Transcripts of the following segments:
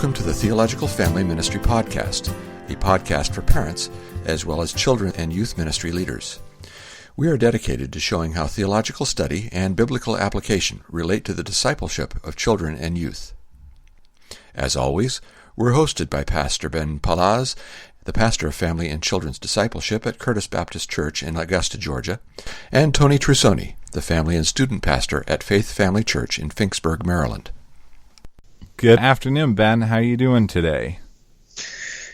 Welcome to the Theological Family Ministry Podcast, a podcast for parents as well as children and youth ministry leaders. We are dedicated to showing how theological study and biblical application relate to the discipleship of children and youth. As always, we're hosted by Pastor Ben Palaz, the pastor of Family and Children's Discipleship at Curtis Baptist Church in Augusta, Georgia, and Tony Trusoni, the family and student pastor at Faith Family Church in Finksburg, Maryland. Good afternoon, Ben. How are you doing today?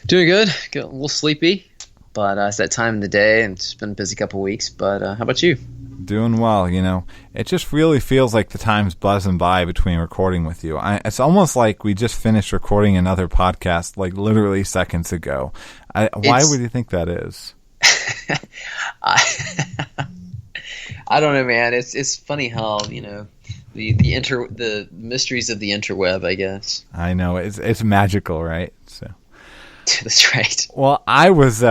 Doing good. A little sleepy, but it's that time of the day, and it's been a busy couple weeks. But how about you? Doing well. It just really feels like the time's buzzing by between recording with you. It's almost like we just finished recording another podcast, like literally seconds ago. Why would you think that is? I don't know, man. It's funny how the mysteries of the interweb, I guess. I know it's magical, right? So that's right. Well, I was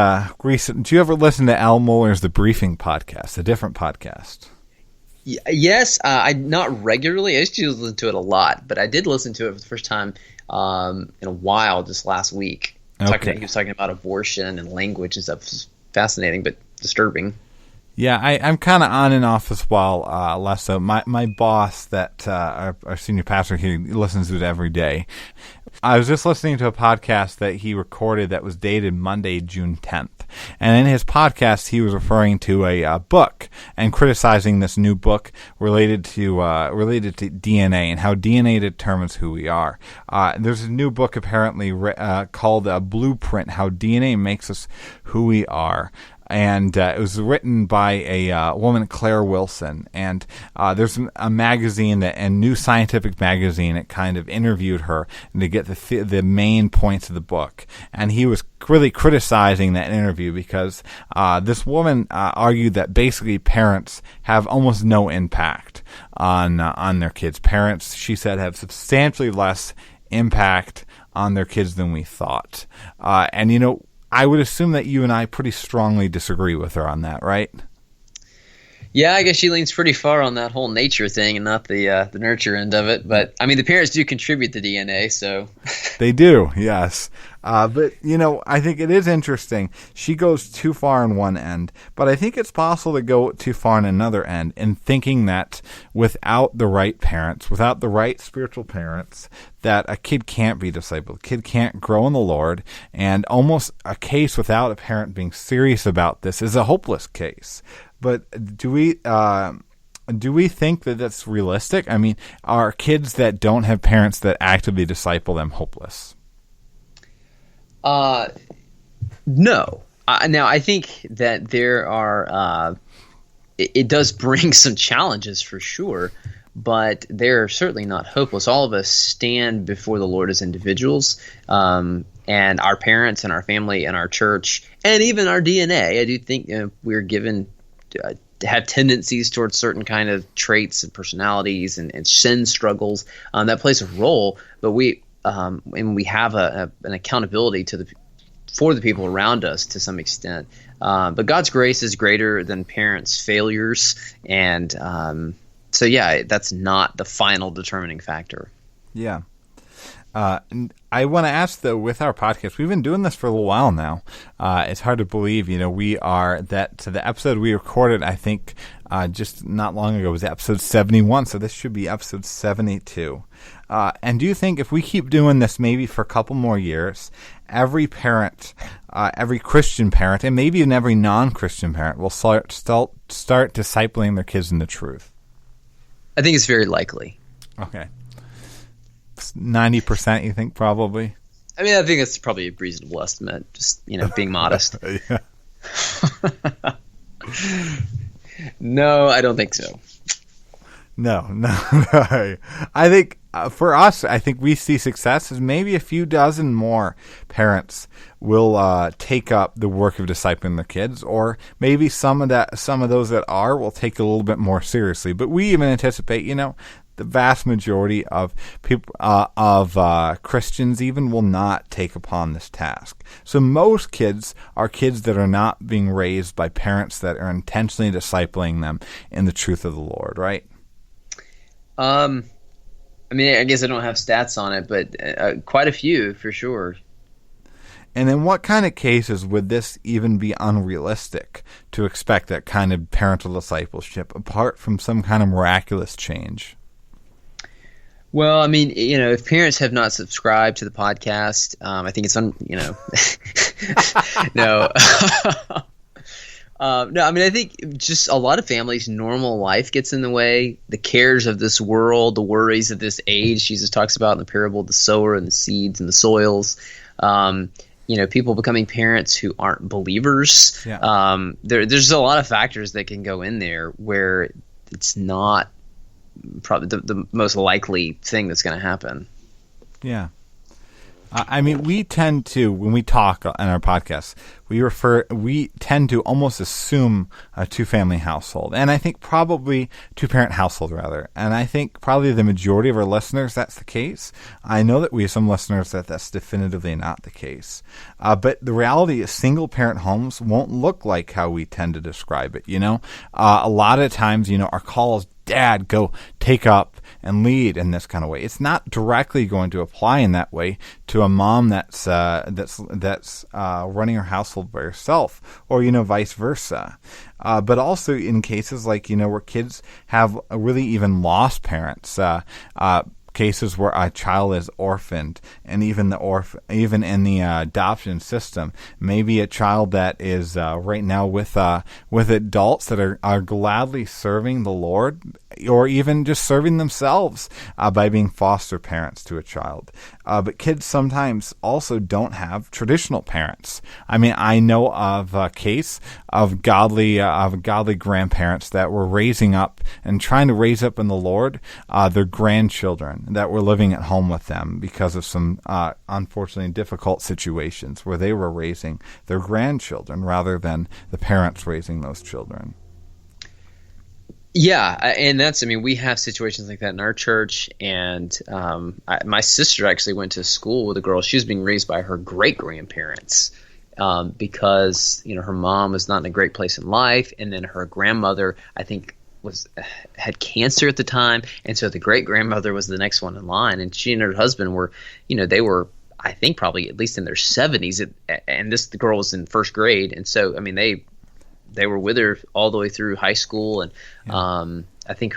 recent. Do you ever listen to Al Mohler's The Briefing podcast, a different podcast? Yes, I not regularly. I used to listen to it a lot, but I did listen to it for the first time in a while, just last week. Okay. He was talking about abortion and language and stuff. It's fascinating, but disturbing. Yeah, I'm kind of on and off as well, less so. My boss, that our senior pastor, he listens to it every day. I was just listening to a podcast that he recorded that was dated Monday, June 10th. And in his podcast, he was referring to a book and criticizing this new book related to DNA and how DNA determines who we are. There's a new book apparently called Blueprint, How DNA Makes Us Who We Are. And it was written by a woman, Claire Wilson. And there's a magazine, a new scientific magazine, that kind of interviewed her to get the main points of the book. And he was really criticizing that interview because this woman argued that basically parents have almost no impact on their kids. Parents, she said, have substantially less impact on their kids than we thought. I would assume that you and I pretty strongly disagree with her on that, right? Yeah, I guess she leans pretty far on that whole nature thing and not the nurture end of it. But, I mean, the parents do contribute the DNA, so. They do, yes. But, I think it is interesting. She goes too far on one end, but I think it's possible to go too far on another end in thinking that without the right parents, without the right spiritual parents, that a kid can't be discipled, a kid can't grow in the Lord, and almost a case without a parent being serious about this is a hopeless case. But do we think that that's realistic? I mean, are kids that don't have parents that actively disciple them hopeless? No. Now, I think that there are it does bring some challenges for sure, but they're certainly not hopeless. All of us stand before the Lord as individuals, and our parents and our family and our church and even our DNA. I do think we're given to have tendencies towards certain kind of traits and personalities and sin struggles that plays a role, but we have an accountability for the people around us to some extent. But God's grace is greater than parents' failures, and so yeah, that's not the final determining factor. Yeah. I want to ask, though, with our podcast, we've been doing this for a little while now. It's hard to believe, we are the episode we recorded, I think, just not long ago was episode 71, so this should be episode 72. And do you think if we keep doing this maybe for a couple more years, every parent, every Christian parent, and maybe even every non-Christian parent will start discipling their kids in the truth? I think it's very likely. Okay. 90%, you think, probably? I mean, I think it's probably a reasonable estimate, just, being modest. Yeah. No, I don't think so. No. I think for us, I think we see success as maybe a few dozen more parents will take up the work of discipling their kids, or maybe some of those that will take it a little bit more seriously. But we even anticipate, the vast majority of people, Christians even, will not take upon this task. So most kids are kids that are not being raised by parents that are intentionally discipling them in the truth of the Lord, right? I mean, I guess I don't have stats on it, but quite a few for sure. And in what kind of cases would this even be unrealistic to expect that kind of parental discipleship apart from some kind of miraculous change? Well, I mean, if parents have not subscribed to the podcast, I think it's no. No, I mean, I think just a lot of families' normal life gets in the way. The cares of this world, the worries of this age, Jesus talks about in the parable of the sower and the seeds and the soils. People becoming parents who aren't believers. Yeah. There's a lot of factors that can go in there where it's not probably the most likely thing that's going to happen. Yeah. I mean, we tend to, when we talk on our podcast, we tend to almost assume a two-family household. And I think probably two-parent household, rather. And I think probably the majority of our listeners, that's the case. I know that we have some listeners that that's definitively not the case. But the reality is single-parent homes won't look like how we tend to describe it, A lot of times, our calls, Dad, go take up and lead in this kind of way. It's not directly going to apply in that way to a mom that's running her household by herself, or vice versa. But also in cases like where kids have really even lost parents. Cases where a child is orphaned, and even in the adoption system, maybe a child that is right now with adults that are gladly serving the Lord, or even just serving themselves by being foster parents to a child. But kids sometimes also don't have traditional parents. I mean, I know of a case of godly grandparents that were raising up and trying to raise up in the Lord their grandchildren that were living at home with them because of some unfortunately difficult situations where they were raising their grandchildren rather than the parents raising those children. Yeah, and we have situations like that in our church, and my sister actually went to school with a girl. She was being raised by her great-grandparents because, her mom was not in a great place in life, and then her grandmother, I think, had cancer at the time, and so the great-grandmother was the next one in line, and she and her husband were, they were, I think, probably at least in their 70s, and the girl was in first grade, and so, I mean, they were with her all the way through high school, and I think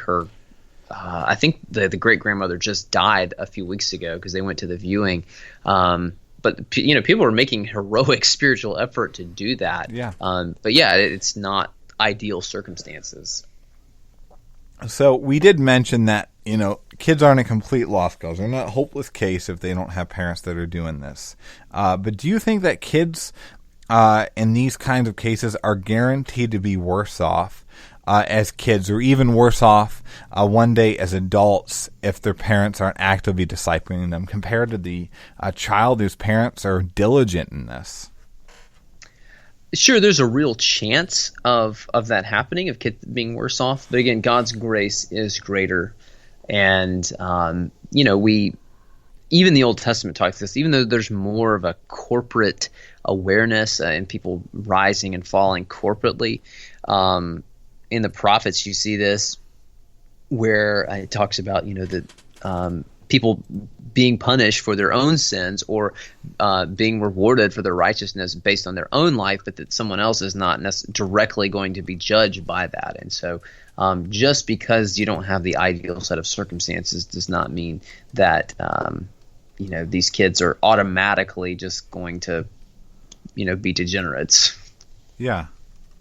the great grandmother just died a few weeks ago because they went to the viewing. But people were making heroic spiritual effort to do that. Yeah. But yeah, it's not ideal circumstances. So we did mention that kids aren't a complete lost cause. They're not a hopeless case if they don't have parents that are doing this. But do you think that kids in these kinds of cases are guaranteed to be worse off as kids, or even worse off one day as adults if their parents aren't actively discipling them compared to the child whose parents are diligent in this? Sure, there's a real chance of that happening, of kids being worse off. But again, God's grace is greater. And, even the Old Testament talks this, even though there's more of a corporate awareness and people rising and falling corporately. In the prophets, you see this where it talks about, people being punished for their own sins or being rewarded for their righteousness based on their own life, but that someone else is not directly going to be judged by that. And so just because you don't have the ideal set of circumstances does not mean that, these kids are automatically just going to, be degenerates. Yeah,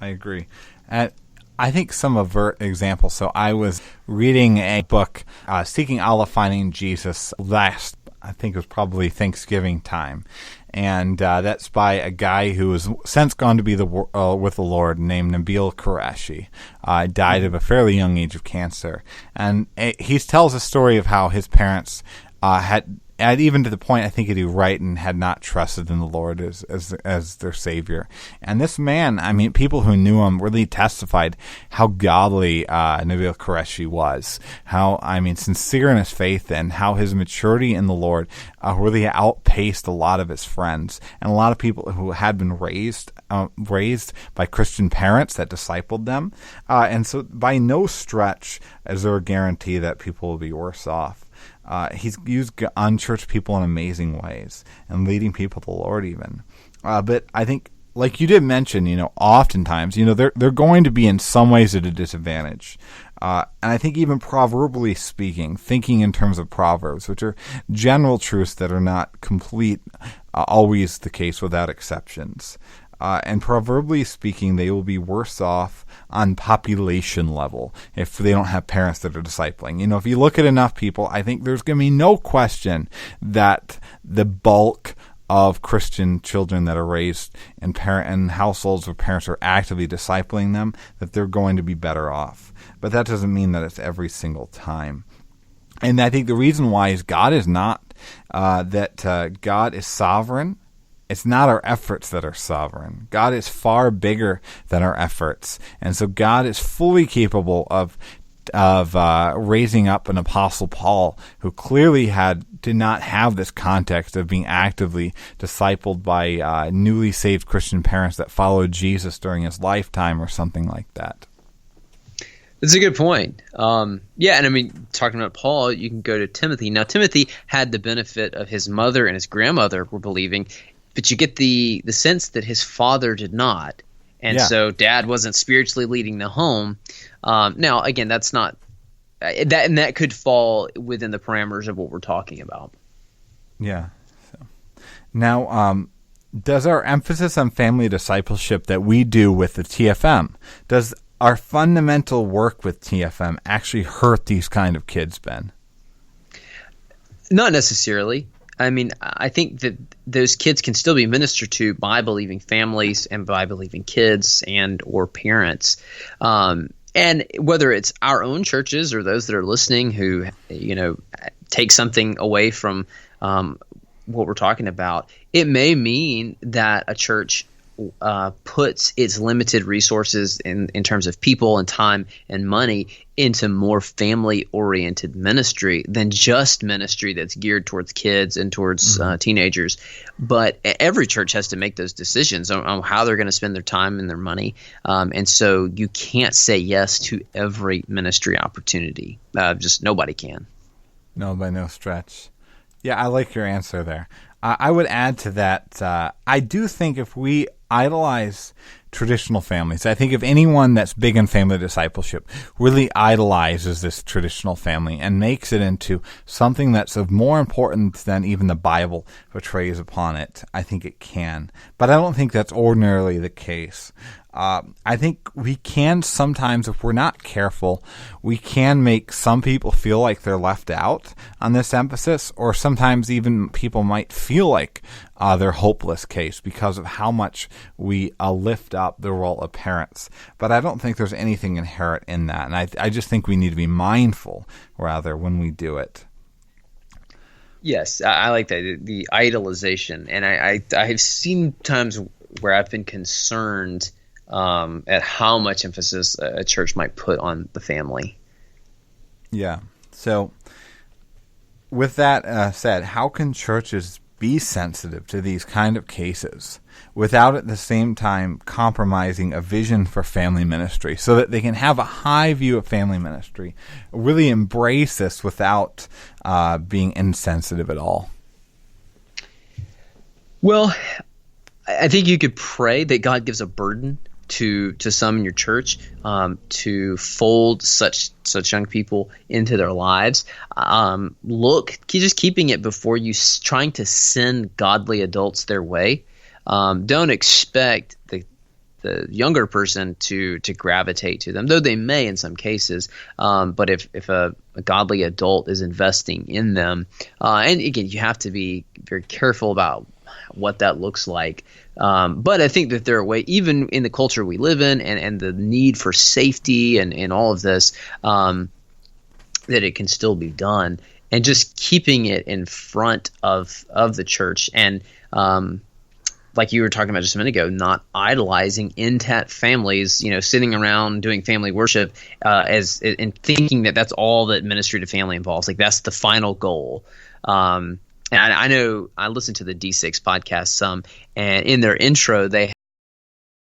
I agree. And I think some overt examples. So I was reading a book, Seeking Allah, Finding Jesus, last, I think it was probably Thanksgiving time. And that's by a guy who has since gone to be with the Lord, named Nabil Qureshi. Died of a fairly young age of cancer. And he tells a story of how his parents had even to the point, I think he'd right and had not trusted in the Lord as their Savior. And this man, people who knew him really testified how godly Nabil Qureshi was, how, sincere in his faith, and how his maturity in the Lord really outpaced a lot of his friends and a lot of people who had been raised by Christian parents that discipled them. And so by no stretch is there a guarantee that people will be worse off. He's used unchurched people in amazing ways and leading people to the Lord even. But I think, like you did mention, oftentimes, they're going to be in some ways at a disadvantage. And I think even proverbially speaking, thinking in terms of proverbs, which are general truths that are not complete, always the case without exceptions. And proverbially speaking, they will be worse off on population level if they don't have parents that are discipling. If you look at enough people, I think there's going to be no question that the bulk of Christian children that are raised in households where parents are actively discipling them, that they're going to be better off. But that doesn't mean that it's every single time. And I think the reason why is God is not God is sovereign. It's not our efforts that are sovereign. God is far bigger than our efforts. And so God is fully capable of raising up an Apostle Paul, who clearly did not have this context of being actively discipled by newly saved Christian parents that followed Jesus during his lifetime or something like that. That's a good point. And I mean, talking about Paul, you can go to Timothy. Now, Timothy had the benefit of his mother and his grandmother were believing, but you get the sense that his father did not. And so dad wasn't spiritually leading the home. Now, again, that's not that could fall within the parameters of what we're talking about. Yeah. So, now, does our emphasis on family discipleship that we do with the TFM, does our fundamental work with TFM actually hurt these kind of kids, Ben? Not necessarily. I mean, I think that those kids can still be ministered to by believing families and by believing kids and or parents. And whether it's our own churches or those that are listening who, take something away from what we're talking about, it may mean that a church puts its limited resources in terms of people and time and money into more family-oriented ministry than just ministry that's geared towards kids and towards teenagers. But every church has to make those decisions on how they're going to spend their time and their money. And so you can't say yes to every ministry opportunity. Just nobody can. No, by no stretch. Yeah, I like your answer there. I would add to that, I do think if we idolize traditional families, I think if anyone that's big in family discipleship really idolizes this traditional family and makes it into something that's of more importance than even the Bible portrays upon it, I think it can. But I don't think that's ordinarily the case. I think we can sometimes, if we're not careful, we can make some people feel like they're left out on this emphasis, or sometimes even people might feel like they're hopeless case because of how much we lift up the role of parents. But I don't think there's anything inherent in that, and I just think we need to be mindful, rather, when we do it. Yes, I like that, the idolization. And I have seen times where I've been concerned at how much emphasis a church might put on the family. Yeah. So with that said, how can churches be sensitive to these kind of cases without at the same time compromising a vision for family ministry so that they can have a high view of family ministry, really embrace this without being insensitive at all? Well, I think you could pray that God gives a burden to some in your church to fold such young people into their lives. Just keeping it before you, trying to send godly adults their way. Don't expect the younger person to gravitate to them, though they may in some cases. But if a godly adult is investing in them, and again, you have to be very careful about what that looks like. But I think that there are ways, even in the culture we live in and the need for safety and all of this, that it can still be done. And just keeping it in front of the church and like you were talking about just a minute ago, not idolizing intact families, sitting around doing family worship and thinking that that's all that ministry to family involves. Like that's the final goal. And I know I listened to the D6 podcast some, and in their intro, they